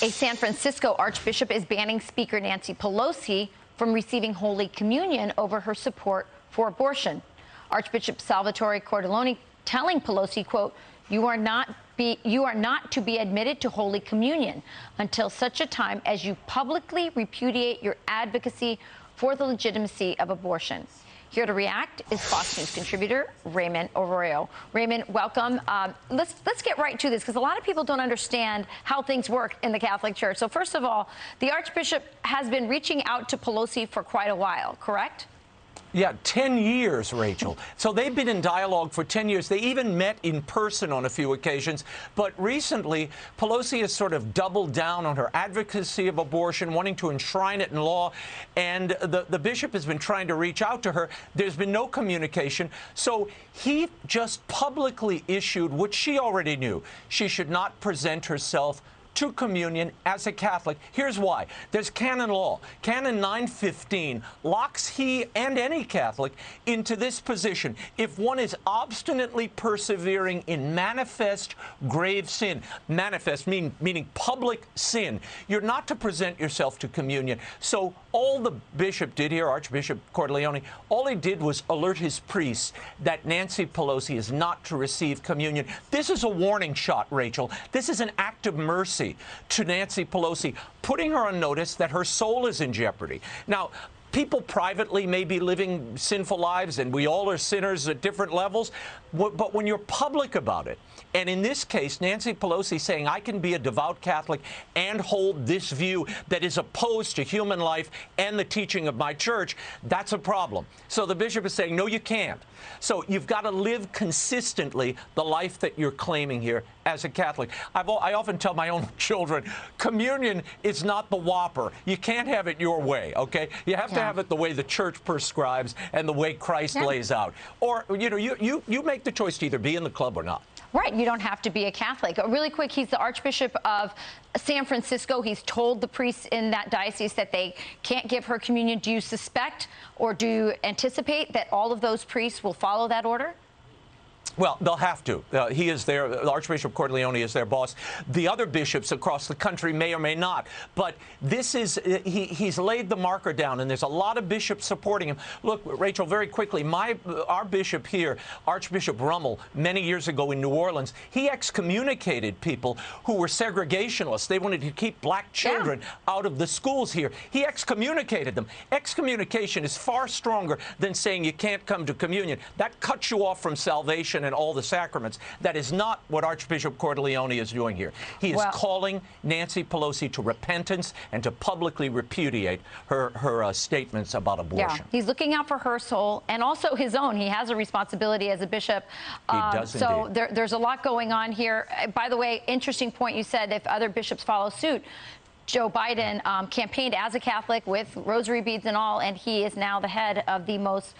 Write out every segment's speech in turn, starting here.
A San Francisco archbishop is banning Speaker Nancy Pelosi from receiving Holy Communion over her support for abortion. Archbishop Salvatore Cordileone telling Pelosi, quote, you are not to be admitted to Holy Communion until such a time as you publicly repudiate your advocacy for the legitimacy of abortion. Here to react is Fox News contributor Raymond Arroyo. Raymond, welcome. Let's get right to this, because a lot of people don't understand how things work in the Catholic Church. So first of all, the Archbishop has been reaching out to Pelosi for quite a while, correct? Yeah, 10 years, Rachel. So they've been in dialogue for 10 years. They even met in person on a few occasions. But recently, Pelosi has sort of doubled down on her advocacy of abortion, wanting to enshrine it in law. And the bishop has been trying to reach out to her. There's been no communication. So he just publicly issued what she already knew. She should not present herself to communion as a Catholic. Here's why. There's canon law. Canon 915 locks he and any Catholic into this position if one is obstinately persevering in manifest grave sin. Manifest meaning public sin. You're not to present yourself to communion. So all the bishop did here, Archbishop Cordileone, all he did was alert his priests that Nancy Pelosi is not to receive communion. This is a warning shot, Rachel. This is an act of mercy to Nancy Pelosi, putting her on notice that her soul is in jeopardy. Now, people privately may be living sinful lives, and we all are sinners at different levels, but when you're public about it, and in this case, Nancy Pelosi saying, I can be a devout Catholic and hold this view that is opposed to human life and the teaching of my church, that's a problem. So the bishop is saying, no, you can't. So you've got to live consistently the life that you're claiming here as a Catholic. I often tell my own children, communion is not the Whopper. You can't have it your way, okay? You have to have it the way the church prescribes and the way Christ lays out. Or, you know, you make the choice to either be in the club or not. Right. You don't have to be a Catholic. Really quick, he's the Archbishop of San Francisco. He's told the priests in that diocese that they can't give her communion. Do you suspect or do you anticipate that all of those priests will follow that order? Well, they'll have to. He is Archbishop Cordileone is their boss. The other bishops across the country may or may not. But this is, he's laid the marker down, and there's a lot of bishops supporting him. Look, Rachel, very quickly, our bishop here, Archbishop Rummel, many years ago in New Orleans, he excommunicated people who were segregationists. They wanted to keep black children out of the schools here. He excommunicated them. Excommunication is far stronger than saying you can't come to communion. That cuts you off from salvation and all the sacraments. That is not what Archbishop Cordileone is doing here. He is calling Nancy Pelosi to repentance and to publicly repudiate her statements about abortion. Yeah, he's looking out for her soul and also his own. He has a responsibility as a bishop. He does so there's a lot going on here. By the way, interesting point you said, if other bishops follow suit. Joe Biden campaigned as a Catholic with rosary beads and all, and he is now the head of the most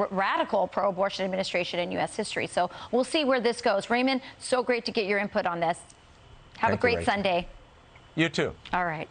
radical pro-abortion administration in U.S. history. So we'll see where this goes. Raymond, so great to get your input on this. Have a great Sunday. You too. All right.